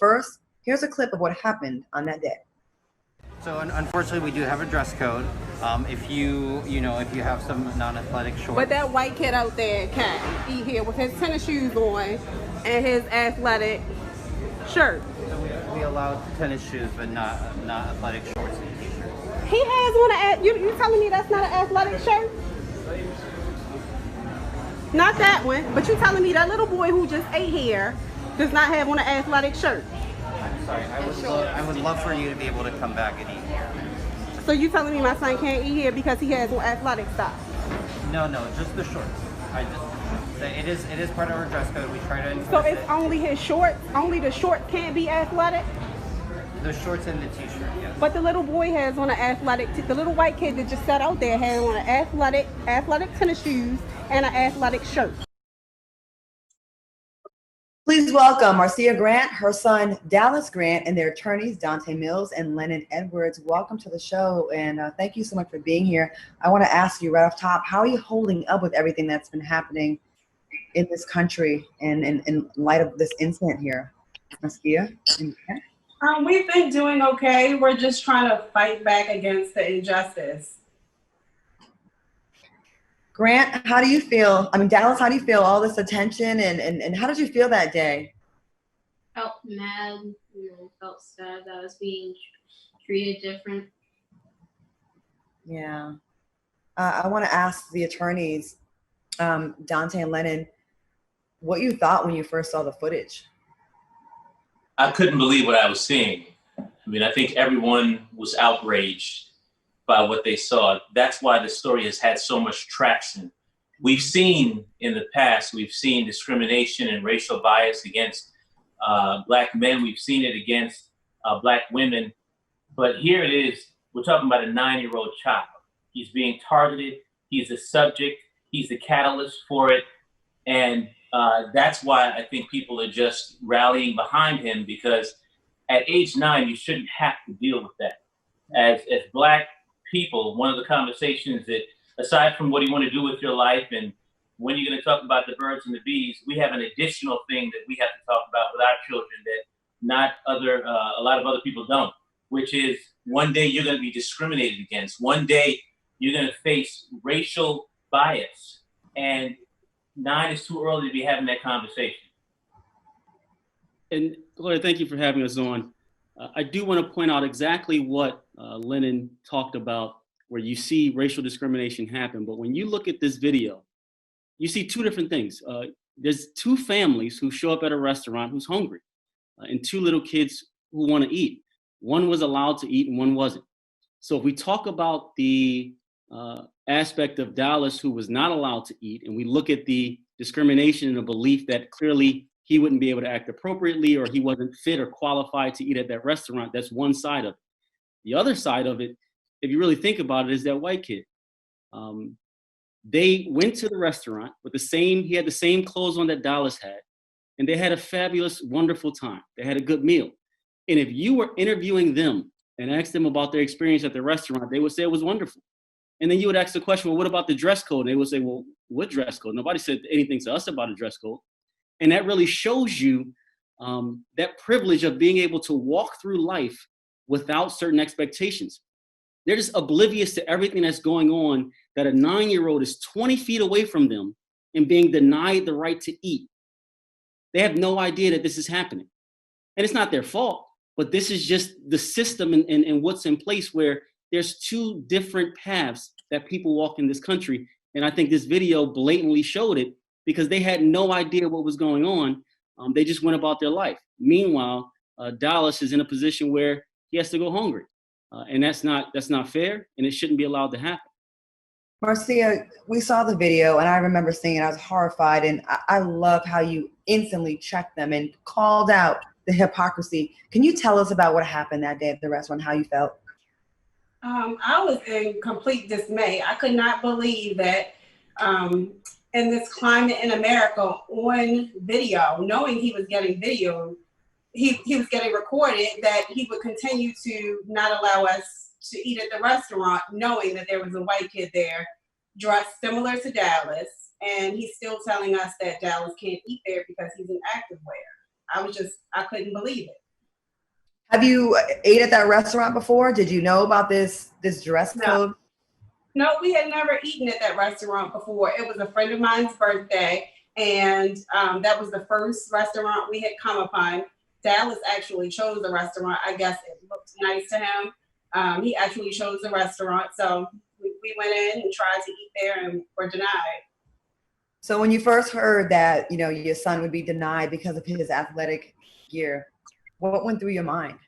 First, here's a clip of what happened on that day. So unfortunately, we do have a dress code. If if you have some non-athletic shorts. But that white kid out there can eat here with his tennis shoes on and his athletic shirt. So we allow tennis shoes, but not athletic shorts and t-shirts. He has on you telling me that's not an athletic shirt? Not that one, but you telling me that little boy who just ate here does not have on an athletic shirt? I'm sorry. I would love for you to be able to come back and eat here. So you telling me my son can't eat here because he has on athletic stuff? No, just the shorts. It is part of our dress code. We try to enforce So it's only his shorts? Only the shorts can't be athletic? the shorts and the t-shirt, yes. But the little boy has on an athletic, the little white kid that just sat out there had on an athletic tennis shoes and an athletic shirt. Please welcome Marcia Grant, her son Dallas Grant, and their attorneys Dante Mills and Lennon Edwards. Welcome to the show, and thank you so much for being here. I want to ask you right off top, how are you holding up with everything that's been happening in this country and in light of this incident here? Marcia? We've been doing okay. We're just trying to fight back against the injustice. Grant, how do you feel? I mean, Dallas, how do you feel all this attention and how did you feel that day? Felt mad, felt sad that I was being treated different. Yeah. I want to ask the attorneys, Dante and Lennon, what you thought when you first saw the footage. I couldn't believe what I was seeing. I mean, I think everyone was outraged by what they saw. That's why the story has had so much traction. We've seen in the past, we've seen discrimination and racial bias against Black men. We've seen it against Black women. But here it is, we're talking about a 9-year-old child. He's being targeted. He's the subject. He's the catalyst for it. And that's why I think people are just rallying behind him, because at age 9, you shouldn't have to deal with that. As Black people, one of the conversations that, aside from what you want to do with your life and when you're going to talk about the birds and the bees, we have an additional thing that we have to talk about with our children that a lot of other people don't, which is one day you're going to be discriminated against. One day you're going to face racial bias. And 9 is too early to be having that conversation. And Claudia, thank you for having us on. I do want to point out exactly what Lennon talked about, where you see racial discrimination happen. But when you look at this video, you see two different things. There's two families who show up at a restaurant who's hungry, and two little kids who want to eat. One was allowed to eat and one wasn't. So if we talk about the aspect of Dallas who was not allowed to eat, and we look at the discrimination and the belief that clearly he wouldn't be able to act appropriately or he wasn't fit or qualified to eat at that restaurant, that's one side of it. The other side of it, if you really think about it, is that white kid. They went to the restaurant with he had the same clothes on that Dallas had, and they had a fabulous, wonderful time. They had a good meal. And if you were interviewing them and asked them about their experience at the restaurant, they would say it was wonderful. And then you would ask the question, well, what about the dress code? And they would say, well, what dress code? Nobody said anything to us about a dress code. And that really shows you that privilege of being able to walk through life without certain expectations. They're just oblivious to everything that's going on, that a 9-year-old is 20 feet away from them and being denied the right to eat. They have no idea that this is happening. And it's not their fault, but this is just the system and what's in place, where there's two different paths that people walk in this country. And I think this video blatantly showed it, because they had no idea what was going on. They just went about their life. Meanwhile, Dallas is in a position where he has to go hungry. And that's not fair, and it shouldn't be allowed to happen. Marcia, we saw the video, and I remember seeing it. I was horrified, and I love how you instantly checked them and called out the hypocrisy. Can you tell us about what happened that day at the restaurant, how you felt? I was in complete dismay. I could not believe that in this climate in America, on video, knowing he was getting video, he was getting recorded, that he would continue to not allow us to eat at the restaurant, knowing that there was a white kid there dressed similar to Dallas, and he's still telling us that Dallas can't eat there because he's an active wear. I couldn't believe it. Have you ate at that restaurant before? Did you know about this dress code? No, we had never eaten at that restaurant before. It was a friend of mine's birthday, and that was the first restaurant we had come upon. Dallas actually chose the restaurant. I guess it looked nice to him. He actually chose the restaurant, so we went in and tried to eat there and were denied. So when you first heard that, your son would be denied because of his athletic gear, what went through your mind?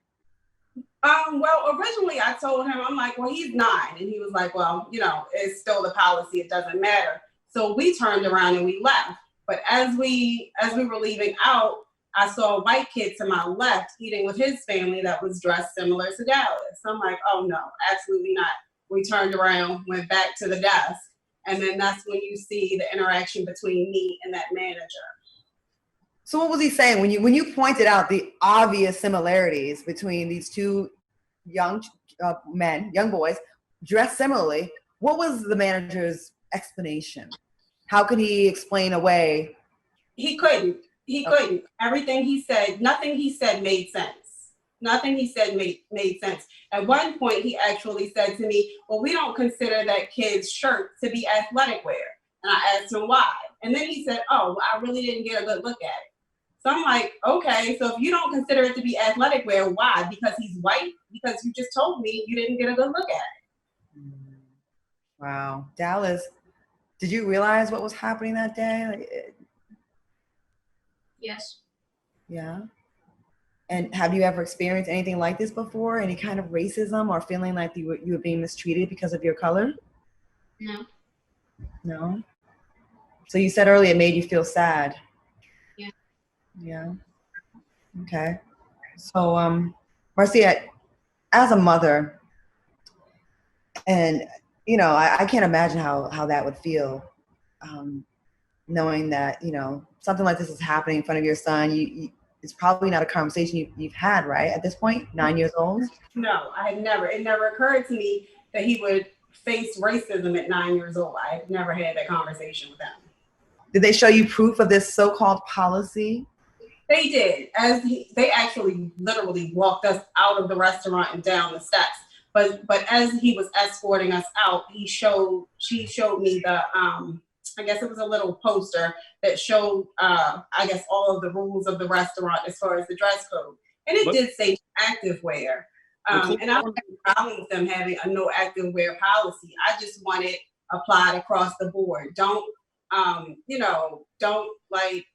Well, originally I told him, I'm like, well, he's 9. And he was like, well, it's still the policy. It doesn't matter. So we turned around and we left. But as we were leaving out, I saw a white kid to my left eating with his family that was dressed similar to Dallas. So I'm like, oh no, absolutely not. We turned around, went back to the desk. And then that's when you see the interaction between me and that manager. So what was he saying when you pointed out the obvious similarities between these two young young boys dressed similarly? What was the manager's explanation? How could he explain away? He couldn't. He couldn't. Everything he said, nothing he said made sense. Nothing he said made sense. At one point, he actually said to me, well, we don't consider that kid's shirt to be athletic wear. And I asked him why. And then he said, oh, well, I really didn't get a good look at it. So I'm like, okay, so if you don't consider it to be athletic wear, why? Because he's white? Because you just told me you didn't get a good look at it. Wow. Dallas, did you realize what was happening that day? Yes. Yeah. And have you ever experienced anything like this before? Any kind of racism or feeling like you were being mistreated because of your color? No. No? So you said earlier it made you feel sad. Yeah. Yeah. Okay. So, Marcia, as a mother, and I can't imagine how that would feel, knowing that something like this is happening in front of your son. It's probably not a conversation you've had, right? At this point, 9 years old. No, I had never. It never occurred to me that he would face racism at 9 years old. I had never had that conversation with him. Did they show you proof of this so-called policy? They did. They actually literally walked us out of the restaurant and down the steps. But as he was escorting us out, she showed me the I guess it was a little poster that showed I guess all of the rules of the restaurant as far as the dress code. And it did say active wear. And I don't have a problem with them having a no active wear policy. I just want it applied across the board. Don't like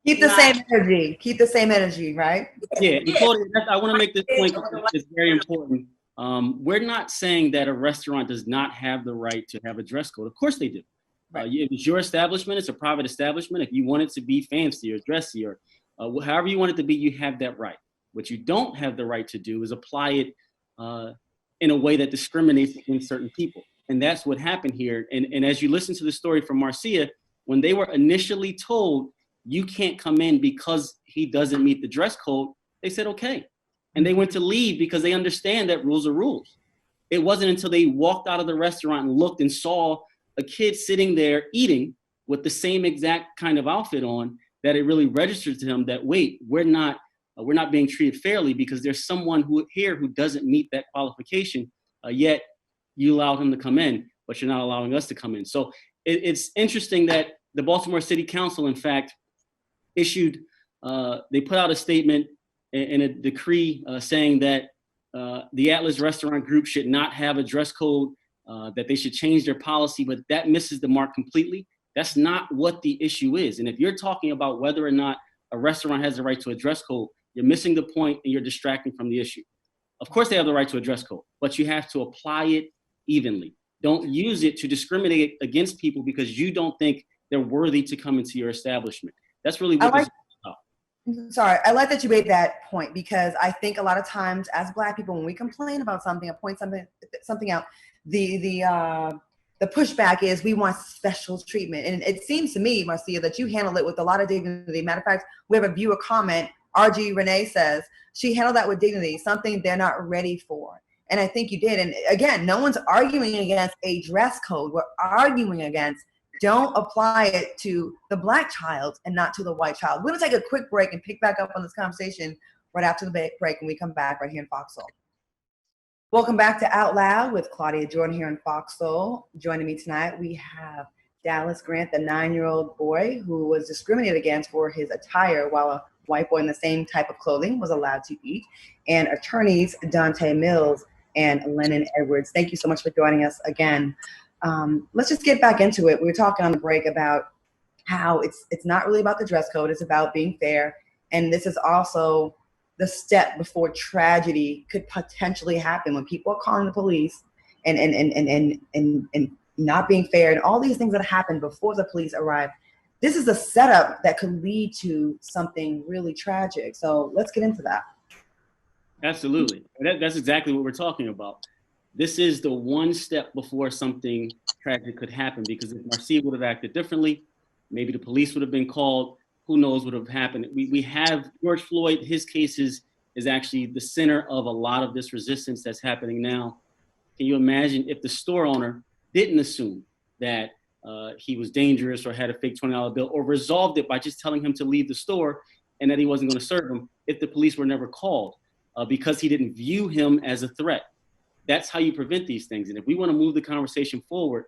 keep the same energy. Keep the same energy, right? Yeah, and Claudia, I want to make this point. It's very important. We're not saying that a restaurant does not have the right to have a dress code. Of course they do. Right. It's your establishment. It's a private establishment. If you want it to be fancy or dressy or however you want it to be, you have that right. What you don't have the right to do is apply it in a way that discriminates against certain people. And that's what happened here. And as you listen to the story from Marcia, when they were initially told, you can't come in because he doesn't meet the dress code, they said, okay. And they went to leave because they understand that rules are rules. It wasn't until they walked out of the restaurant and looked and saw a kid sitting there eating with the same exact kind of outfit on that it really registered to him that, wait, we're not being treated fairly because there's someone who doesn't meet that qualification, yet you allowed him to come in, but you're not allowing us to come in. So it's interesting that the Baltimore City Council, in fact, they put out a statement in a decree saying that the Atlas Restaurant Group should not have a dress code, that they should change their policy, but that misses the mark completely. That's not what the issue is. And if you're talking about whether or not a restaurant has the right to a dress code, you're missing the point and you're distracting from the issue. Of course they have the right to a dress code, but you have to apply it evenly. Don't use it to discriminate against people because you don't think they're worthy to come into your establishment. That's really what this is about. Sorry, I like that you made that point because I think a lot of times as Black people, when we complain about something or point something out, the pushback is we want special treatment. And it seems to me, Marcia, that you handled it with a lot of dignity. Matter of fact, we have a viewer comment. RG Renee says she handled that with dignity, something they're not ready for. And I think you did. And again, no one's arguing against a dress code. We're arguing against don't apply it to the Black child and not to the white child. We're going to take a quick break and pick back up on this conversation right after the break when we come back right here in Foxhole. Welcome back to Out Loud with Claudia Jordan here in Foxhole. Joining me tonight, we have Dallas Grant, the 9-year-old boy who was discriminated against for his attire while a white boy in the same type of clothing was allowed to eat, and attorneys Dante Mills and Lennon Edwards. Thank you so much for joining us again. Let's just get back into it. We were talking on the break about how it's not really about the dress code, it's about being fair. And this is also the step before tragedy could potentially happen when people are calling the police and not being fair and all these things that happen before the police arrive. This is a setup that could lead to something really tragic. So let's get into that. Absolutely. That's exactly what we're talking about. This is the one step before something tragic could happen, because if Marcia would have acted differently, maybe the police would have been called, who knows what would have happened. We have George Floyd, his case is actually the center of a lot of this resistance that's happening now. Can you imagine if the store owner didn't assume that he was dangerous or had a fake $20 bill, or resolved it by just telling him to leave the store and that he wasn't going to serve him if the police were never called because he didn't view him as a threat? That's how you prevent these things. And if we want to move the conversation forward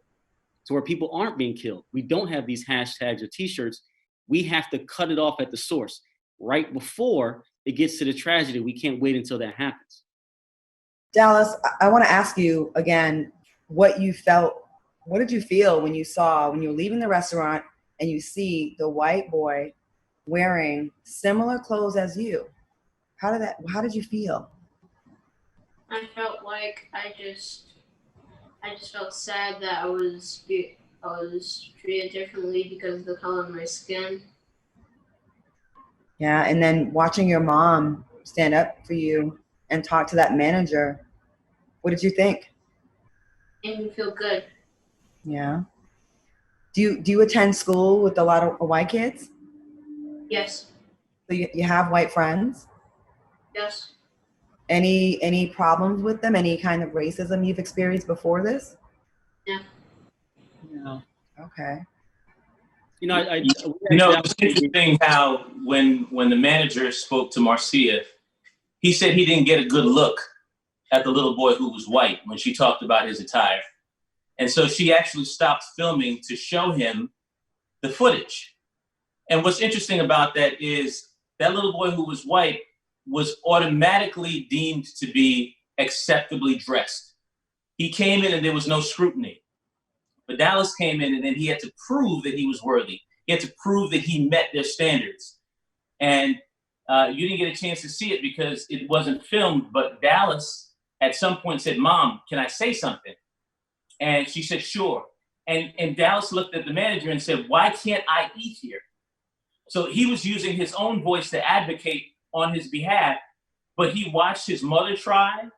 to where people aren't being killed, we don't have these hashtags or t-shirts, we have to cut it off at the source right before it gets to the tragedy. We can't wait until that happens. Dallas, I want to ask you again what you felt. What did you feel when you were leaving the restaurant and you see the white boy wearing similar clothes as you? How did you feel? I felt like I just felt sad that I was treated differently because of the color of my skin. Yeah, and then watching your mom stand up for you and talk to that manager, what did you think? It made me feel good. Yeah. Do you attend school with a lot of white kids? Yes. So you have white friends? Yes. Any problems with them? Any kind of racism you've experienced before this? Yeah. No. Okay. It's interesting how when the manager spoke to Marcia, he said he didn't get a good look at the little boy who was white when she talked about his attire. And so she actually stopped filming to show him the footage. And what's interesting about that is that little boy who was white was automatically deemed to be acceptably dressed. He came in and there was no scrutiny. But Dallas came in and then he had to prove that he was worthy. He had to prove that he met their standards. And you didn't get a chance to see it because it wasn't filmed, but Dallas at some point said, "Mom, can I say something?" And she said, "Sure." And Dallas looked at the manager and said, "Why can't I eat here?" So he was using his own voice to advocate on his behalf, but he watched his mother try,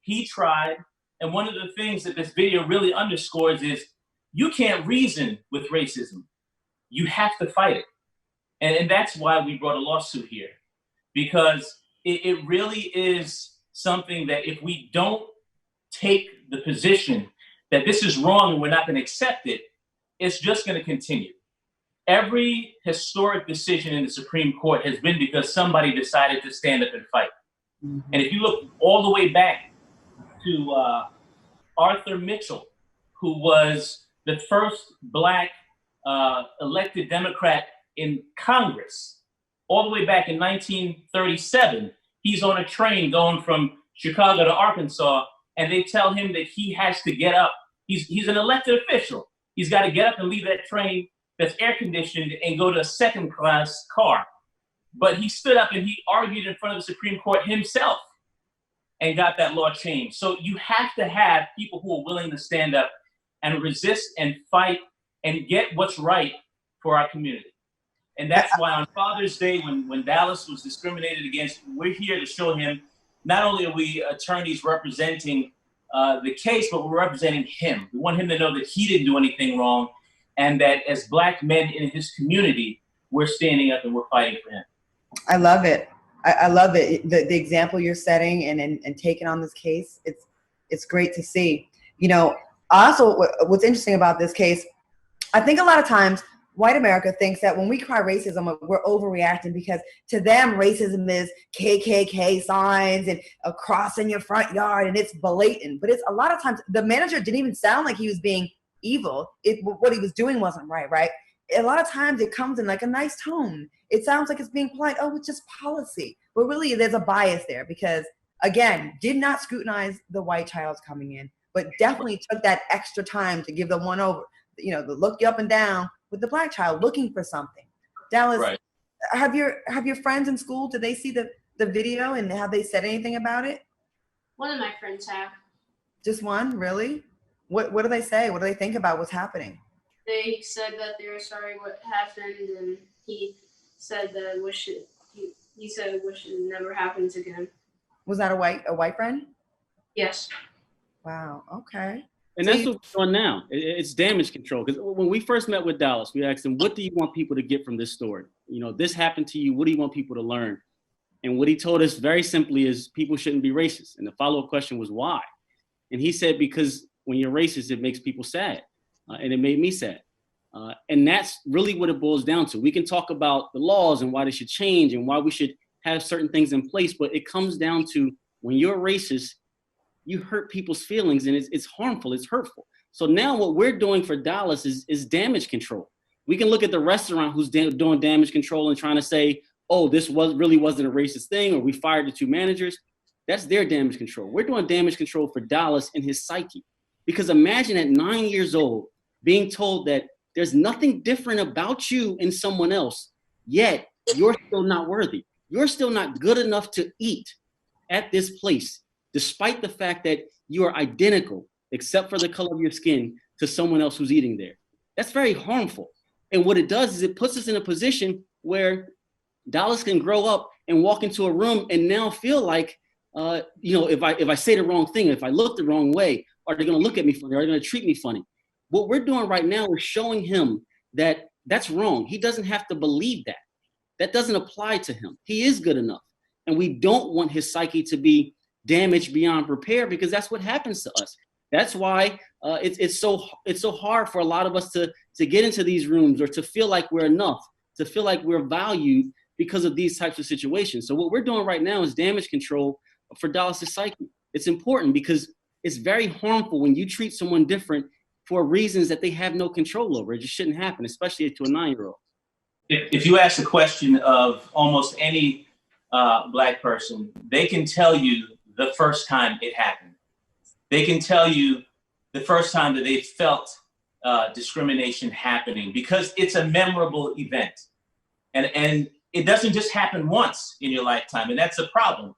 he tried. And one of the things that this video really underscores is you can't reason with racism. You have to fight it. And that's why we brought a lawsuit here, because it really is something that if we don't take the position that this is wrong and we're not going to accept it, it's just going to continue. Every historic decision in the Supreme Court has been because somebody decided to stand up and fight. Mm-hmm. And if you look all the way back to Arthur Mitchell, who was the first Black elected Democrat in Congress, all the way back in 1937, he's on a train going from Chicago to Arkansas, and they tell him that he has to get up. He's an elected official. He's got to get up and leave that train that's air conditioned and go to a second class car. But he stood up and he argued in front of the Supreme Court himself and got that law changed. So you have to have people who are willing to stand up and resist and fight and get what's right for our community. And that's why on Father's Day, when Dallas was discriminated against, we're here to show him, not only are we attorneys representing the case, but we're representing him. We want him to know that he didn't do anything wrong, and that as Black men in his community, we're standing up and we're fighting for him. I love it. I love it. The example you're setting and taking on this case, it's great to see. You know, also what's interesting about this case, I think a lot of times white America thinks that when we cry racism, we're overreacting because to them, racism is KKK signs and a cross in your front yard, and it's blatant. But it's a lot of times the manager didn't even sound like he was being evil. What he was doing wasn't right, right? A lot of times it comes in like a nice tone. It sounds like it's being polite. Oh, it's just policy. But really, there's a bias there because, again, did not scrutinize the white child coming in, but definitely took that extra time to give the one over, you know, the look you up and down with the black child looking for something. Dallas, Right. have your friends in school, did they see the video and have they said anything about it? One of my friends have. Just one, really? What do they say? What do they think about what's happening? They said that they were sorry what happened, and he said that he said wish it never happens again. Was that a white friend? Yes. Wow. Okay. And So that's what we're doing now. It's damage control. Because when we first met with Dallas, we asked him, what do you want people to get from this story? You know, this happened to you. What do you want people to learn? And what he told us very simply is people shouldn't be racist. And the follow-up question was why? And he said, because when you're racist, it makes people sad. And it made me sad. And that's really what it boils down to. We can talk about the laws and why they should change and why we should have certain things in place, but it comes down to when you're racist, you hurt people's feelings and it's harmful, it's hurtful. So now what we're doing for Dallas is damage control. We can look at the restaurant who's doing damage control and trying to say, oh, this really wasn't a racist thing, or we fired the two managers. That's their damage control. We're doing damage control for Dallas and his psyche. Because imagine at 9 years old, being told that there's nothing different about you in someone else, yet you're still not worthy. You're still not good enough to eat at this place, despite the fact that you are identical, except for the color of your skin, to someone else who's eating there. That's very harmful. And what it does is it puts us in a position where Dallas can grow up and walk into a room and now feel like, if I say the wrong thing, if I look the wrong way, are they going to look at me funny? Are they going to treat me funny? What we're doing right now is showing him that that's wrong. He doesn't have to believe that. That doesn't apply to him. He is good enough. And we don't want his psyche to be damaged beyond repair because that's what happens to us. That's why it's so hard for a lot of us to get into these rooms or to feel like we're enough, to feel like we're valued because of these types of situations. So what we're doing right now is damage control for Dallas's psyche. It's important because it's very harmful when you treat someone different for reasons that they have no control over. It just shouldn't happen, especially to a 9-year-old. If you ask the question of almost any Black person, they can tell you the first time it happened. They can tell you the first time that they felt discrimination happening because it's a memorable event. And it doesn't just happen once in your lifetime, and that's a problem.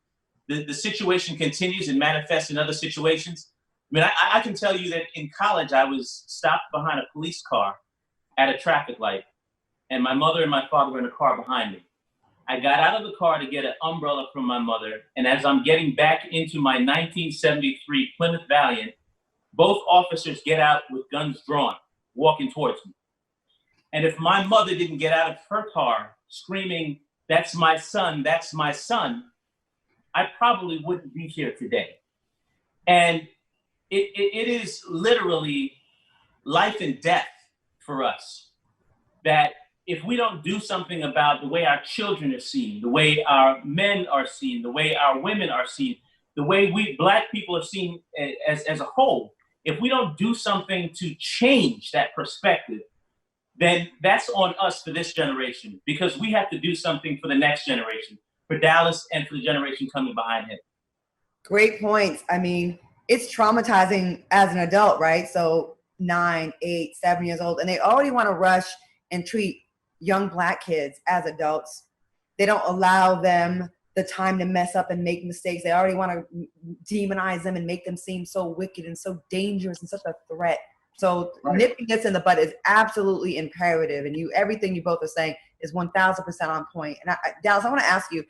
The situation continues and manifests in other situations. I mean, I can tell you that in college, I was stopped behind a police car at a traffic light, and my mother and my father were in a car behind me. I got out of the car to get an umbrella from my mother, and as I'm getting back into my 1973 Plymouth Valiant, both officers get out with guns drawn, walking towards me. And if my mother didn't get out of her car screaming, "That's my son, that's my son," I probably wouldn't be here today. And it is literally life and death for us that if we don't do something about the way our children are seen, the way our men are seen, the way our women are seen, the way we Black people are seen as a whole, if we don't do something to change that perspective, then that's on us for this generation, because we have to do something for the next generation, for Dallas and for the generation coming behind him. Great points. I mean, it's traumatizing as an adult, right? So 9, 8, 7 years old, and they already want to rush and treat young Black kids as adults. They don't allow them the time to mess up and make mistakes. They already want to demonize them and make them seem so wicked and so dangerous and such a threat. So nipping this in the bud is absolutely imperative. And everything you both are saying is 1000% on point. And Dallas, I want to ask you,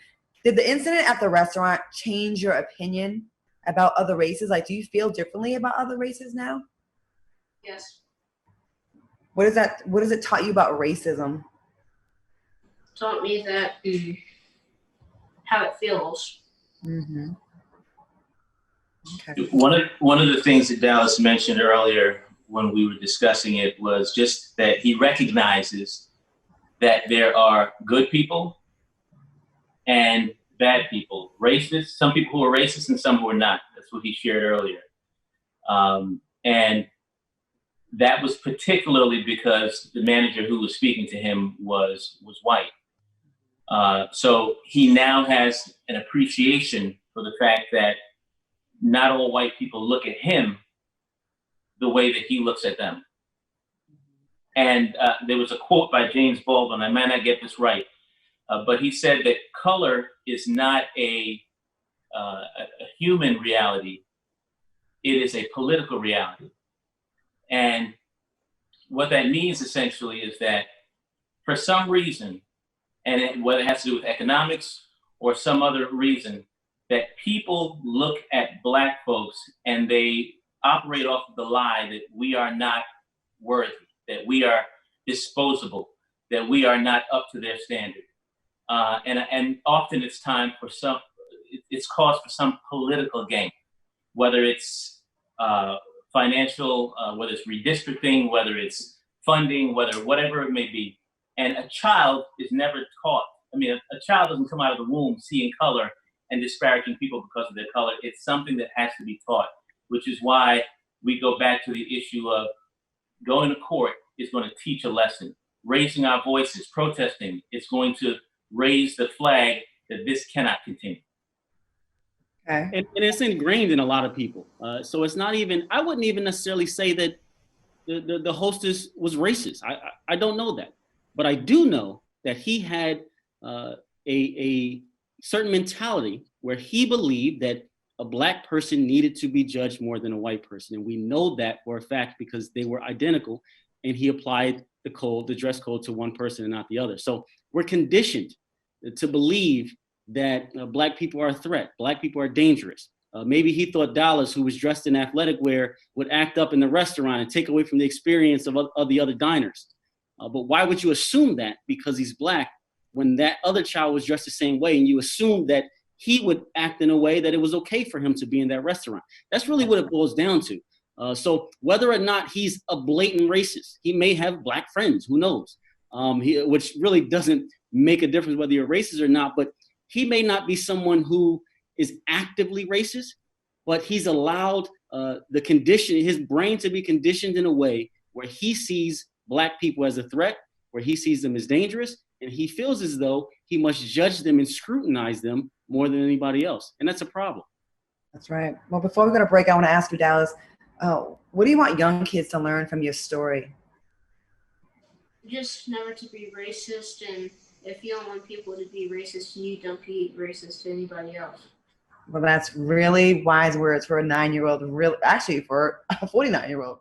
did the incident at the restaurant change your opinion about other races? Like, do you feel differently about other races now? Yes. What has it taught you about racism? Taught me that how it feels. Mm-hmm. Okay. One of the things that Dallas mentioned earlier when we were discussing it was just that he recognizes that there are good people and bad people, racist, some people who are racist and some who are not. That's what he shared earlier. And that was particularly because the manager who was speaking to him was white. So he now has an appreciation for the fact that not all white people look at him the way that he looks at them. And there was a quote by James Baldwin, I might not get this right, but he said that color is not a human reality, it is a political reality. And what that means essentially is that for some reason, and whether it has to do with economics or some other reason, that people look at Black folks and they operate off of the lie that we are not worthy, that we are disposable, that we are not up to their standard. And often it's time for it's cause for some political gain, whether it's financial, whether it's redistricting, whether it's funding, whatever it may be. And a child is never taught. I mean, a child doesn't come out of the womb seeing color and disparaging people because of their color. It's something that has to be taught, which is why we go back to the issue of going to court is going to teach a lesson. Raising our voices, protesting, it's going to raise the flag that this cannot continue. Okay. And it's ingrained in a lot of people. So it's not even, I wouldn't even necessarily say that the hostess was racist. I don't know that. But I do know that he had a certain mentality where he believed that a Black person needed to be judged more than a white person. And we know that for a fact because they were identical and he applied the dress code to one person and not the other. So we're conditioned to believe that Black people are a threat. Black people are dangerous. Maybe he thought Dallas, who was dressed in athletic wear, would act up in the restaurant and take away from the experience of the other diners. But why would you assume that because he's Black when that other child was dressed the same way and you assume that he would act in a way that it was okay for him to be in that restaurant? That's really what it boils down to. So whether or not he's a blatant racist, he may have Black friends, who knows? Which really doesn't make a difference whether you're racist or not, but he may not be someone who is actively racist, but he's allowed his brain to be conditioned in a way where he sees Black people as a threat, where he sees them as dangerous, and he feels as though he must judge them and scrutinize them more than anybody else. And that's a problem. That's right. Well, before we go to break, I want to ask you, Dallas, what do you want young kids to learn from your story? Just never to be racist, and if you don't want people to be racist, you don't be racist to anybody else. Well, that's really wise words for a 9-year-old, really, actually for a 49-year-old.